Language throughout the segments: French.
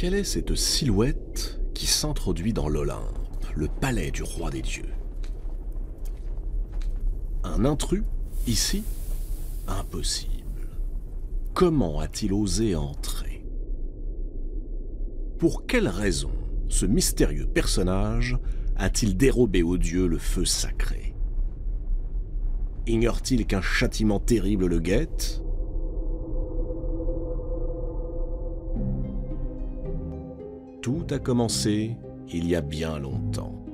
Quelle est cette silhouette qui s'introduit dans l'Olympe, le palais du roi des dieux? Un intrus, ici? Impossible. Comment a-t-il osé entrer? Pour quelle raison ce mystérieux personnage a-t-il dérobé aux dieux le feu sacré? Ignore-t-il qu'un châtiment terrible le guette? Tout a commencé il y a bien longtemps.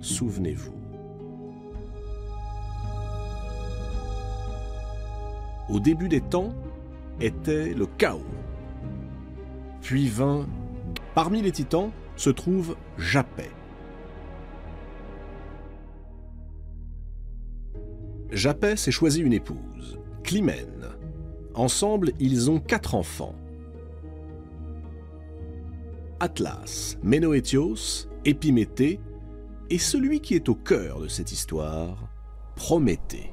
Souvenez-vous. Au début des temps était le chaos. Puis vint... Parmi les titans se trouve Japet. Japet s'est choisi une épouse, Clymène. Ensemble, ils ont 4 enfants. Atlas, Ménoétios, Épiméthée et celui qui est au cœur de cette histoire, Prométhée.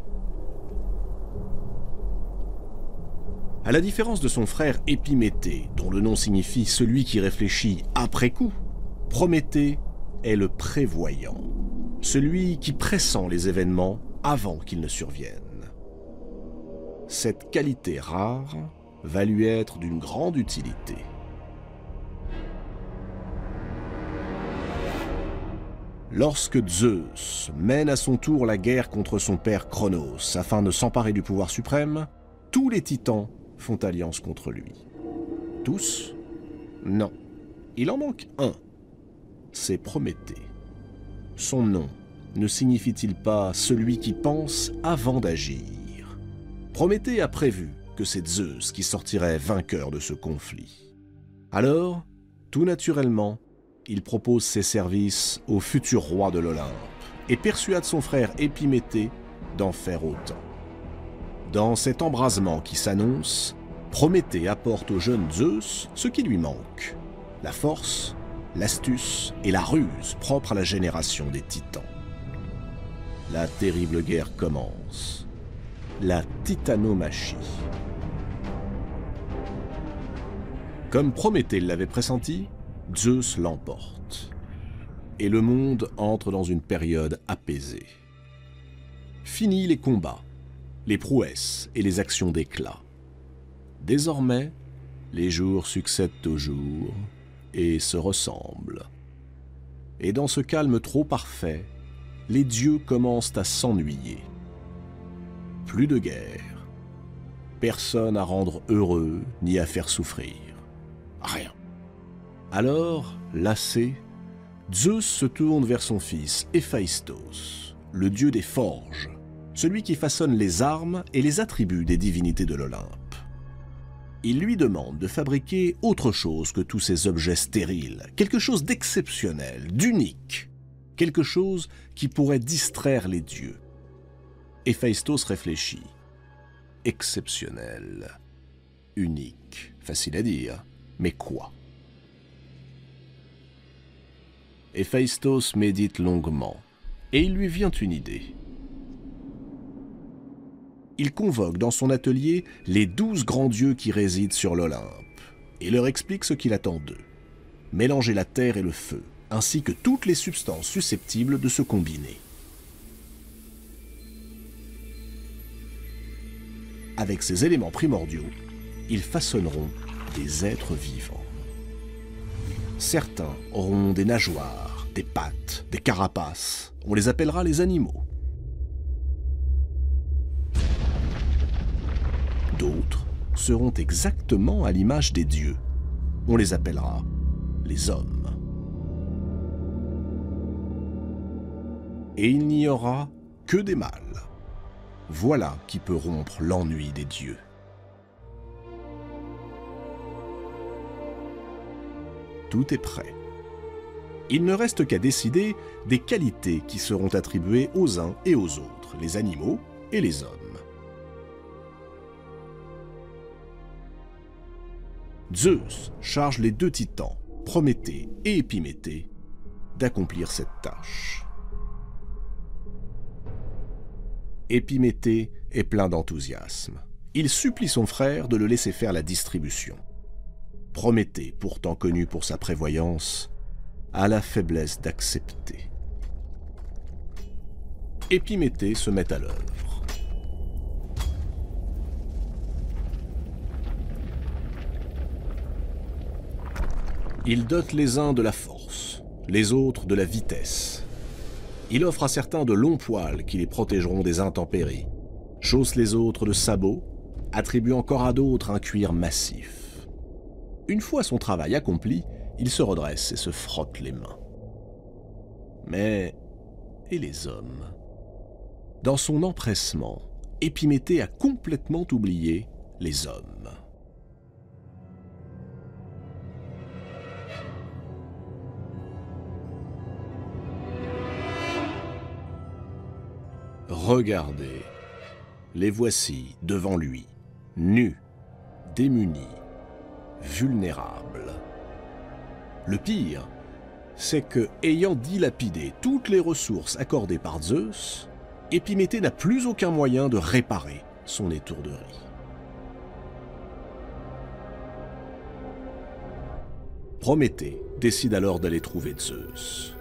À la différence de son frère Épiméthée, dont le nom signifie celui qui réfléchit après coup, Prométhée est le prévoyant, celui qui pressent les événements avant qu'ils ne surviennent. Cette qualité rare va lui être d'une grande utilité. Lorsque Zeus mène à son tour la guerre contre son père Cronos afin de s'emparer du pouvoir suprême, tous les titans font alliance contre lui. Tous? Non. Il en manque un. C'est Prométhée. Son nom ne signifie-t-il pas celui qui pense avant d'agir? Prométhée a prévu que c'est Zeus qui sortirait vainqueur de ce conflit. Alors, tout naturellement, il propose ses services au futur roi de l'Olympe et persuade son frère Épiméthée d'en faire autant. Dans cet embrasement qui s'annonce, Prométhée apporte au jeune Zeus ce qui lui manque, la force, l'astuce et la ruse propres à la génération des titans. La terrible guerre commence, la titanomachie. Comme Prométhée l'avait pressenti, Zeus l'emporte, et le monde entre dans une période apaisée. Fini les combats, les prouesses et les actions d'éclat. Désormais, les jours succèdent aux jours et se ressemblent. Et dans ce calme trop parfait, les dieux commencent à s'ennuyer. Plus de guerre, personne à rendre heureux ni à faire souffrir. Rien. Alors, lassé, Zeus se tourne vers son fils Héphaïstos, le dieu des forges, celui qui façonne les armes et les attributs des divinités de l'Olympe. Il lui demande de fabriquer autre chose que tous ces objets stériles, quelque chose d'exceptionnel, d'unique, quelque chose qui pourrait distraire les dieux. Héphaïstos réfléchit. Exceptionnel, unique, facile à dire, mais quoi? Héphaïstos médite longuement, et il lui vient une idée. Il convoque dans son atelier les 12 grands dieux qui résident sur l'Olympe, et leur explique ce qu'il attend d'eux. Mélanger la terre et le feu, ainsi que toutes les substances susceptibles de se combiner. Avec ces éléments primordiaux, ils façonneront des êtres vivants. Certains auront des nageoires, des pattes, des carapaces. On les appellera les animaux. D'autres seront exactement à l'image des dieux. On les appellera les hommes. Et il n'y aura que des mâles. Voilà qui peut rompre l'ennui des dieux. Tout est prêt. Il ne reste qu'à décider des qualités qui seront attribuées aux uns et aux autres, les animaux et les hommes. Zeus charge les 2 titans, Prométhée et Épiméthée, d'accomplir cette tâche. Épiméthée est plein d'enthousiasme. Il supplie son frère de le laisser faire la distribution. Prométhée, pourtant connu pour sa prévoyance, a la faiblesse d'accepter. Épiméthée se met à l'œuvre. Il dote les uns de la force, les autres de la vitesse. Il offre à certains de longs poils qui les protégeront des intempéries, chausse les autres de sabots, attribue encore à d'autres un cuir massif. Une fois son travail accompli, il se redresse et se frotte les mains. Mais, et les hommes? Dans son empressement, Épiméthée a complètement oublié les hommes. Regardez, les voici devant lui, nus, démunis, vulnérables. Le pire, c'est que, ayant dilapidé toutes les ressources accordées par Zeus, Épiméthée n'a plus aucun moyen de réparer son étourderie. Prométhée décide alors d'aller trouver Zeus.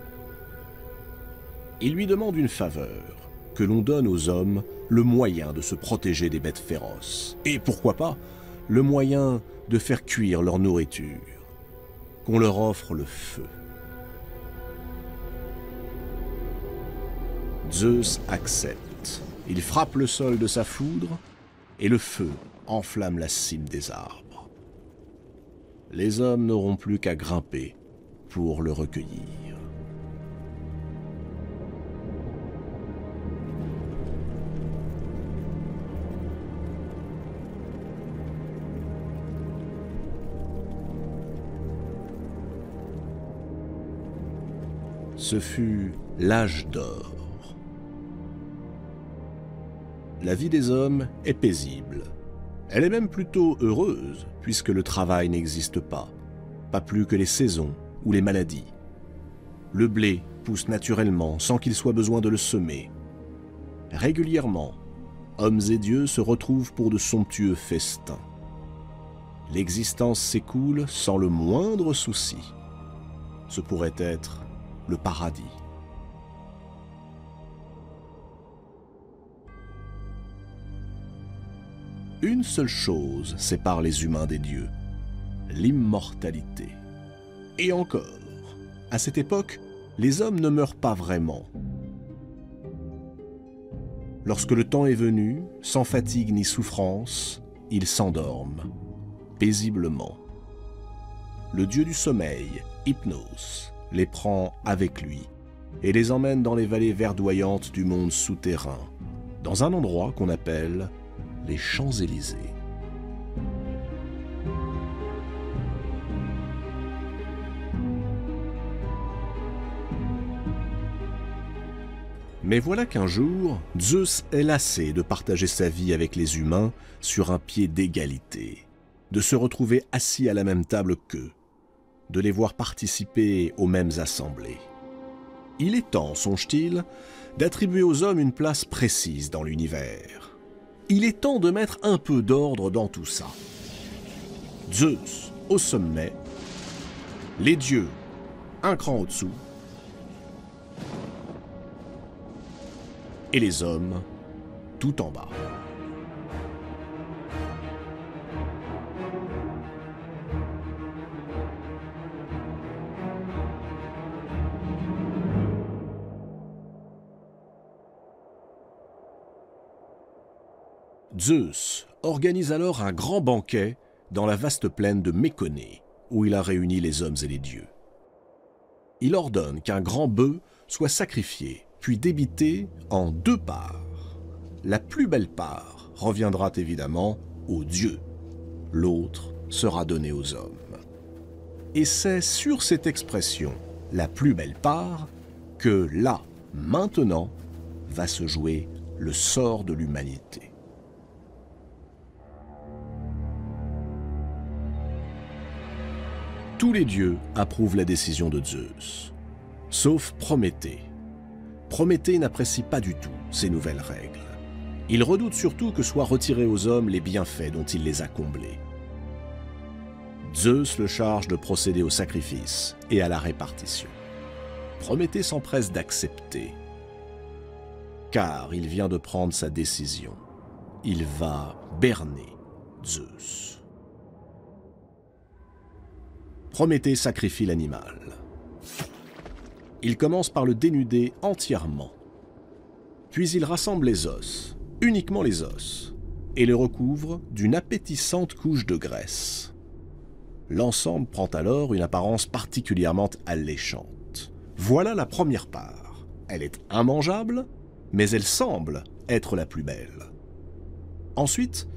Il lui demande une faveur, que l'on donne aux hommes le moyen de se protéger des bêtes féroces. Et pourquoi pas, le moyen de faire cuire leur nourriture, qu'on leur offre le feu. Zeus accepte. Il frappe le sol de sa foudre, et le feu enflamme la cime des arbres. Les hommes n'auront plus qu'à grimper pour le recueillir. Ce fut l'âge d'or. La vie des hommes est paisible. Elle est même plutôt heureuse, puisque le travail n'existe pas plus que les saisons ou les maladies. Le blé pousse naturellement sans qu'il soit besoin de le semer. Régulièrement, hommes et dieux se retrouvent pour de somptueux festins. L'existence s'écoule sans le moindre souci. Ce pourrait être le paradis. Une seule chose sépare les humains des dieux, l'immortalité. Et encore, à cette époque, les hommes ne meurent pas vraiment. Lorsque le temps est venu, sans fatigue ni souffrance, ils s'endorment, paisiblement. Le dieu du sommeil, Hypnos, les prend avec lui et les emmène dans les vallées verdoyantes du monde souterrain, dans un endroit qu'on appelle les Champs-Élysées. Mais voilà qu'un jour, Zeus est lassé de partager sa vie avec les humains sur un pied d'égalité, de se retrouver assis à la même table qu'eux, de les voir participer aux mêmes assemblées. Il est temps, songe-t-il, d'attribuer aux hommes une place précise dans l'univers. Il est temps de mettre un peu d'ordre dans tout ça. Zeus au sommet, les dieux un cran au-dessous, et les hommes tout en bas. Zeus organise alors un grand banquet dans la vaste plaine de Méconée, où il a réuni les hommes et les dieux. Il ordonne qu'un grand bœuf soit sacrifié, puis débité en 2 parts. La plus belle part reviendra évidemment aux dieux, l'autre sera donnée aux hommes. Et c'est sur cette expression, la plus belle part, que là, maintenant, va se jouer le sort de l'humanité. Tous les dieux approuvent la décision de Zeus, sauf Prométhée. Prométhée n'apprécie pas du tout ces nouvelles règles. Il redoute surtout que soient retirés aux hommes les bienfaits dont il les a comblés. Zeus le charge de procéder au sacrifice et à la répartition. Prométhée s'empresse d'accepter, car il vient de prendre sa décision. Il va berner Zeus. Prométhée sacrifie l'animal. Il commence par le dénuder entièrement. Puis il rassemble les os, uniquement les os, et les recouvre d'une appétissante couche de graisse. L'ensemble prend alors une apparence particulièrement alléchante. Voilà la première part. Elle est immangeable, mais elle semble être la plus belle. Ensuite,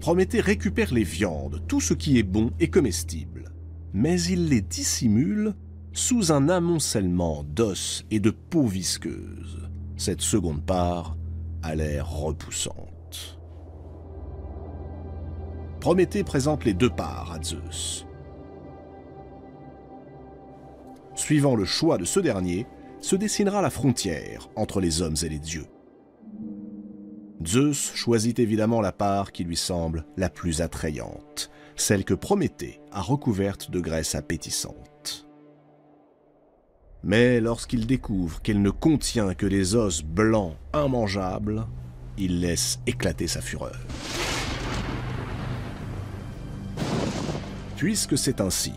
Prométhée récupère les viandes, tout ce qui est bon et comestible, mais il les dissimule sous un amoncellement d'os et de peau visqueuse. Cette seconde part a l'air repoussante. Prométhée présente les deux parts à Zeus. Suivant le choix de ce dernier, se dessinera la frontière entre les hommes et les dieux. Zeus choisit évidemment la part qui lui semble la plus attrayante, celle que Prométhée a recouverte de graisse appétissante. Mais lorsqu'il découvre qu'elle ne contient que des os blancs immangeables, il laisse éclater sa fureur. Puisque c'est ainsi,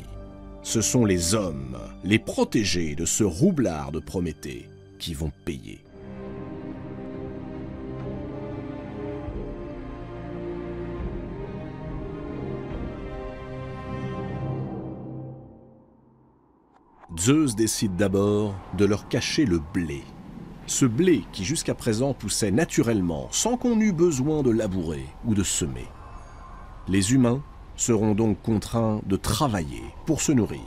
ce sont les hommes, les protégés de ce roublard de Prométhée, qui vont payer. Zeus décide d'abord de leur cacher le blé. Ce blé qui jusqu'à présent poussait naturellement, sans qu'on eût besoin de labourer ou de semer. Les humains seront donc contraints de travailler pour se nourrir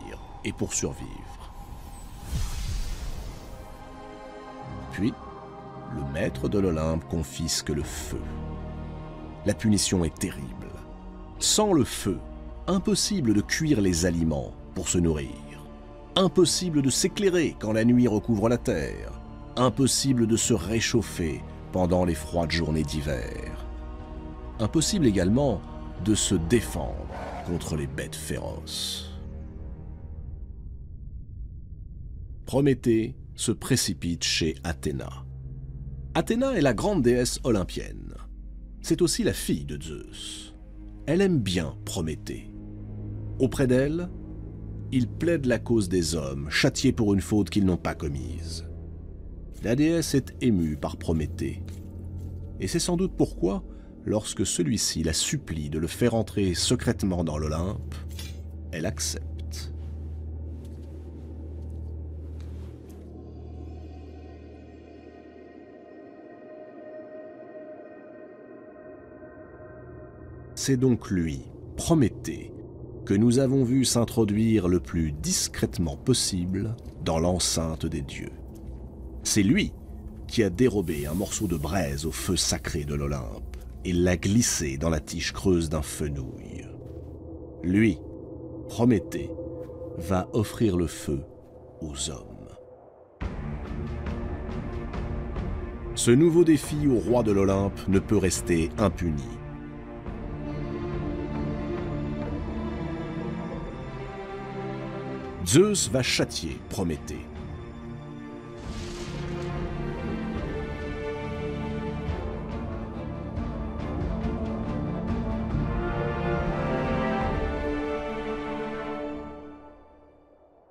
et pour survivre. Puis, le maître de l'Olympe confisque le feu. La punition est terrible. Sans le feu, impossible de cuire les aliments pour se nourrir. Impossible de s'éclairer quand la nuit recouvre la terre. Impossible de se réchauffer pendant les froides journées d'hiver. Impossible également de se défendre contre les bêtes féroces. Prométhée se précipite chez Athéna. Athéna est la grande déesse olympienne. C'est aussi la fille de Zeus. Elle aime bien Prométhée. Auprès d'elle, il plaide la cause des hommes, châtiés pour une faute qu'ils n'ont pas commise. La déesse est émue par Prométhée. Et c'est sans doute pourquoi, lorsque celui-ci la supplie de le faire entrer secrètement dans l'Olympe, elle accepte. C'est donc lui, Prométhée, que nous avons vu s'introduire le plus discrètement possible dans l'enceinte des dieux. C'est lui qui a dérobé un morceau de braise au feu sacré de l'Olympe et l'a glissé dans la tige creuse d'un fenouil. Lui, Prométhée, va offrir le feu aux hommes. Ce nouveau défi au roi de l'Olympe ne peut rester impuni. Zeus va châtier Prométhée.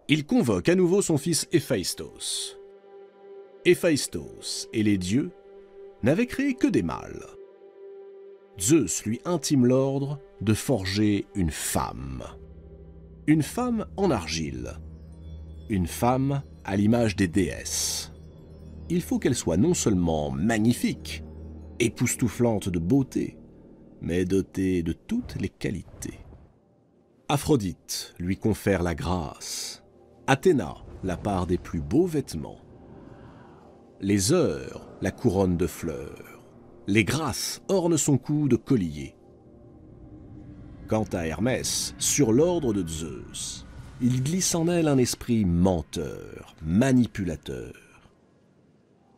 Il convoque à nouveau son fils Héphaïstos. Héphaïstos et les dieux n'avaient créé que des mâles. Zeus lui intime l'ordre de forger une femme. Une femme en argile. Une femme à l'image des déesses. Il faut qu'elle soit non seulement magnifique, époustouflante de beauté, mais dotée de toutes les qualités. Aphrodite lui confère la grâce. Athéna, la part des plus beaux vêtements. Les heures, la couronne de fleurs. Les grâces ornent son cou de colliers. Quant à Hermès, sur l'ordre de Zeus, il glisse en elle un esprit menteur, manipulateur.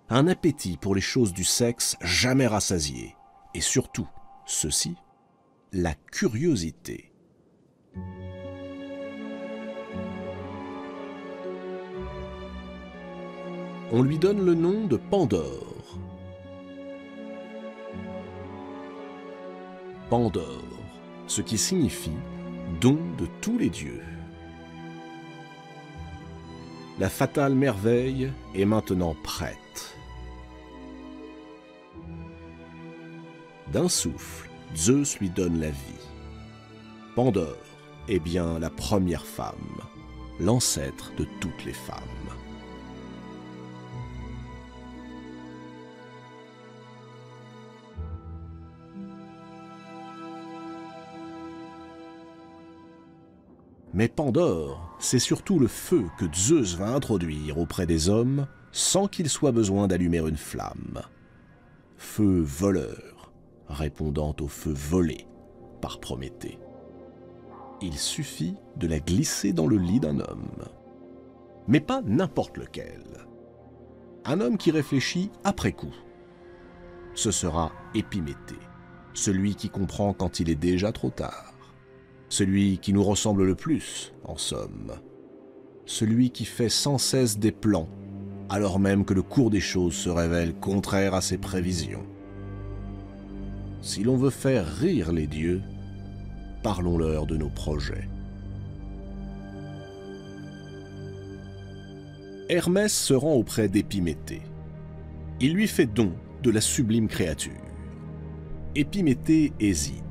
Un appétit pour les choses du sexe jamais rassasié. Et surtout, ceci, la curiosité. on lui donne le nom de Pandore. Pandore, ce qui signifie don de tous les dieux. La fatale merveille est maintenant prête. D'un souffle, Zeus lui donne la vie. Pandore est bien la première femme, l'ancêtre de toutes les femmes. Mais Pandore, c'est surtout le feu que Zeus va introduire auprès des hommes sans qu'il soit besoin d'allumer une flamme. Feu voleur, répondant au feu volé par Prométhée. Il suffit de la glisser dans le lit d'un homme. Mais pas n'importe lequel. Un homme qui réfléchit après coup. Ce sera Épiméthée, celui qui comprend quand il est déjà trop tard. Celui qui nous ressemble le plus, en somme. Celui qui fait sans cesse des plans, alors même que le cours des choses se révèle contraire à ses prévisions. Si l'on veut faire rire les dieux, parlons-leur de nos projets. Hermès se rend auprès d'Épiméthée. Il lui fait don de la sublime créature. Épiméthée hésite.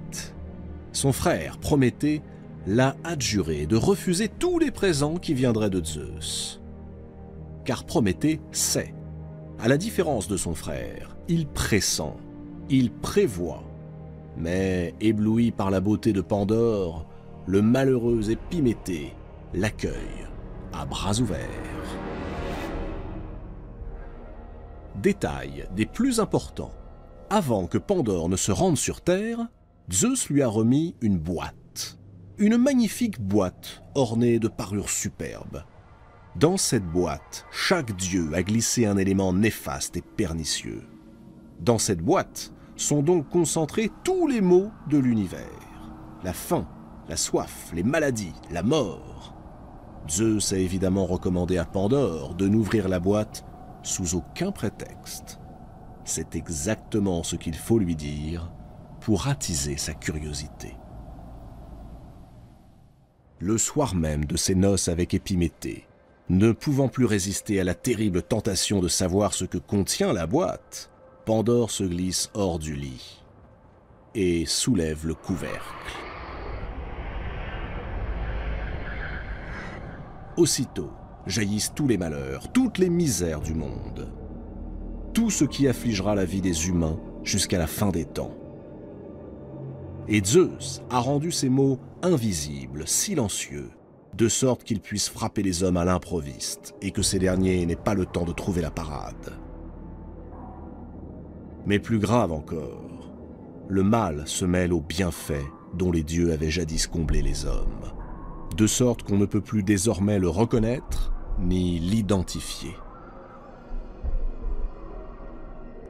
Son frère, Prométhée, l'a adjuré de refuser tous les présents qui viendraient de Zeus. Car Prométhée sait, à la différence de son frère, il pressent, il prévoit. Mais, ébloui par la beauté de Pandore, le malheureux Épiméthée l'accueille à bras ouverts. Détail des plus importants. Avant que Pandore ne se rende sur Terre, Zeus lui a remis une boîte. Une magnifique boîte ornée de parures superbes. Dans cette boîte, chaque dieu a glissé un élément néfaste et pernicieux. Dans cette boîte sont donc concentrés tous les maux de l'univers. La faim, la soif, les maladies, la mort. Zeus a évidemment recommandé à Pandore de n'ouvrir la boîte sous aucun prétexte. C'est exactement ce qu'il faut lui dire pour attiser sa curiosité. Le soir même de ses noces avec Épiméthée, ne pouvant plus résister à la terrible tentation de savoir ce que contient la boîte, Pandore se glisse hors du lit et soulève le couvercle. Aussitôt jaillissent tous les malheurs, toutes les misères du monde, tout ce qui affligera la vie des humains jusqu'à la fin des temps. Et Zeus a rendu ces mots invisibles, silencieux, de sorte qu'ils puissent frapper les hommes à l'improviste et que ces derniers n'aient pas le temps de trouver la parade. Mais plus grave encore, le mal se mêle aux bienfaits dont les dieux avaient jadis comblé les hommes, de sorte qu'on ne peut plus désormais le reconnaître ni l'identifier.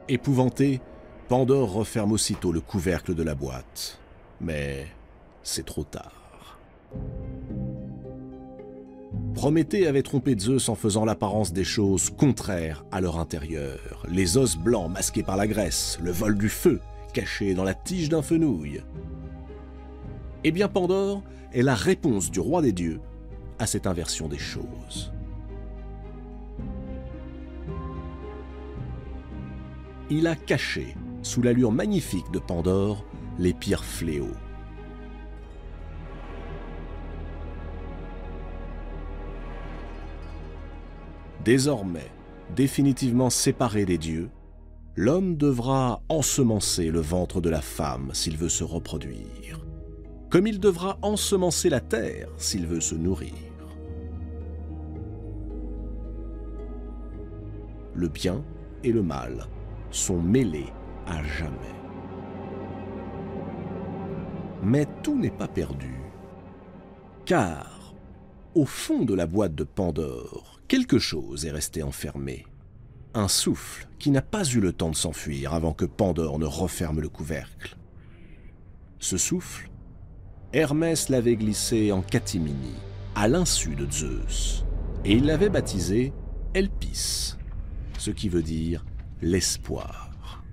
Épouvanté, Pandore referme aussitôt le couvercle de la boîte. Mais c'est trop tard. Prométhée avait trompé Zeus en faisant l'apparence des choses contraires à leur intérieur. Les os blancs masqués par la graisse, le vol du feu caché dans la tige d'un fenouil. Eh bien Pandore est la réponse du roi des dieux à cette inversion des choses. Il a caché, sous l'allure magnifique de Pandore, les pires fléaux. Désormais, définitivement séparé des dieux, l'homme devra ensemencer le ventre de la femme s'il veut se reproduire, comme il devra ensemencer la terre s'il veut se nourrir. Le bien et le mal sont mêlés à jamais. Mais tout n'est pas perdu, car au fond de la boîte de Pandore, quelque chose est resté enfermé. Un souffle qui n'a pas eu le temps de s'enfuir avant que Pandore ne referme le couvercle. Ce souffle, Hermès l'avait glissé en catimini, à l'insu de Zeus, et il l'avait baptisé Elpis, ce qui veut dire l'espoir.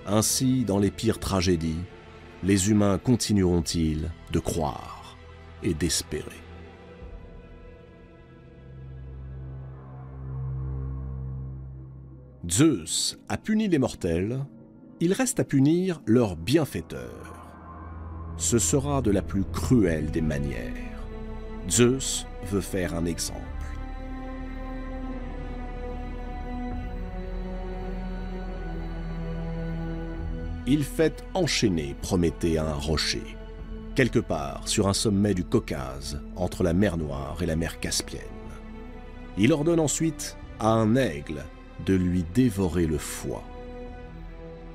Ainsi, dans les pires tragédies, les humains continueront-ils de croire et d'espérer. Zeus a puni les mortels, il reste à punir leur bienfaiteur. Ce sera de la plus cruelle des manières. Zeus veut faire un exemple. Il fait enchaîner Prométhée à un rocher, quelque part sur un sommet du Caucase, entre la mer Noire et la mer Caspienne. Il ordonne ensuite à un aigle de lui dévorer le foie.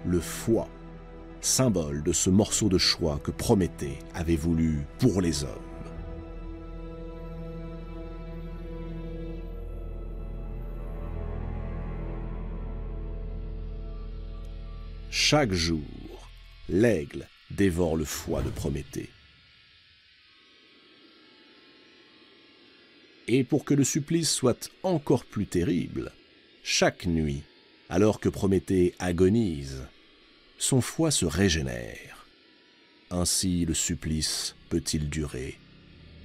Le foie, symbole de ce morceau de choix que Prométhée avait voulu pour les hommes. Chaque jour, l'aigle dévore le foie de Prométhée. Et pour que le supplice soit encore plus terrible, chaque nuit, alors que Prométhée agonise, son foie se régénère. Ainsi le supplice peut-il durer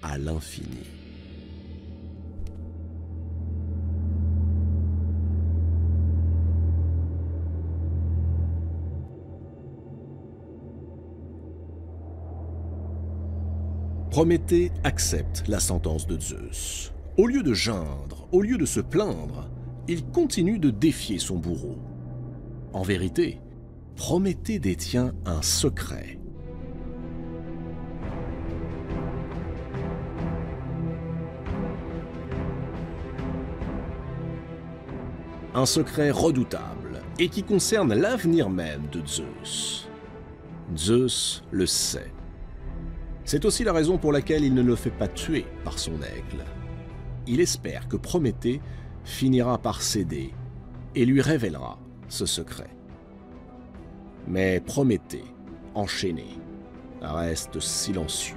à l'infini. Prométhée accepte la sentence de Zeus. Au lieu de geindre, au lieu de se plaindre, il continue de défier son bourreau. En vérité, Prométhée détient un secret. Un secret redoutable et qui concerne l'avenir même de Zeus. Zeus le sait. C'est aussi la raison pour laquelle il ne le fait pas tuer par son aigle. Il espère que Prométhée finira par céder et lui révélera ce secret. Mais Prométhée, enchaîné, reste silencieux.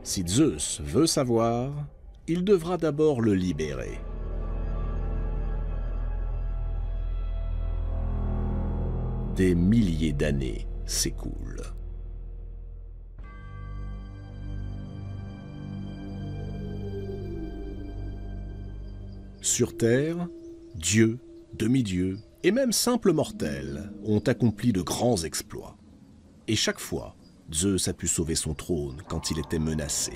Si Zeus veut savoir, il devra d'abord le libérer. Des milliers d'années s'écoulent. Sur Terre, dieux, demi-dieux et même simples mortels ont accompli de grands exploits. Et chaque fois, Zeus a pu sauver son trône quand il était menacé.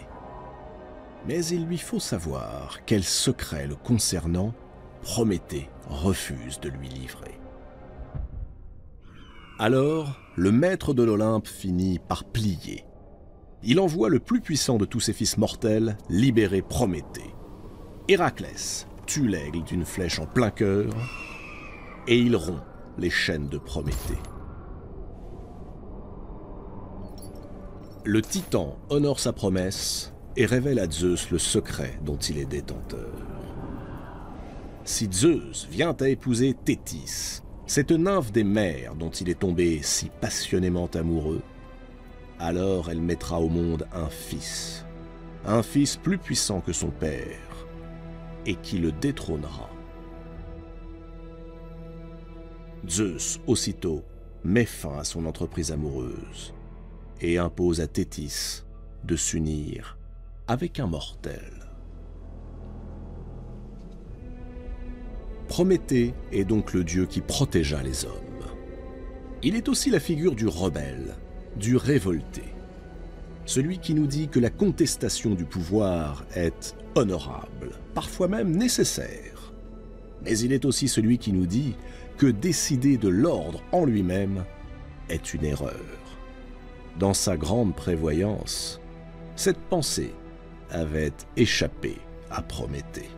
Mais il lui faut savoir quel secret le concernant Prométhée refuse de lui livrer. Alors, le maître de l'Olympe finit par plier. Il envoie le plus puissant de tous ses fils mortels libérer Prométhée. Héraclès tue l'aigle d'une flèche en plein cœur et il rompt les chaînes de Prométhée. Le Titan honore sa promesse et révèle à Zeus le secret dont il est détenteur. Si Zeus vient à épouser Thétis, cette nymphe des mers dont il est tombé si passionnément amoureux, alors elle mettra au monde un fils plus puissant que son père, et qui le détrônera. Zeus, aussitôt, met fin à son entreprise amoureuse et impose à Thétis de s'unir avec un mortel. Prométhée est donc le dieu qui protégea les hommes. Il est aussi la figure du rebelle, du révolté. Celui qui nous dit que la contestation du pouvoir est honorable, parfois même nécessaire. Mais il est aussi celui qui nous dit que décider de l'ordre en lui-même est une erreur. Dans sa grande prévoyance, cette pensée avait échappé à Prométhée.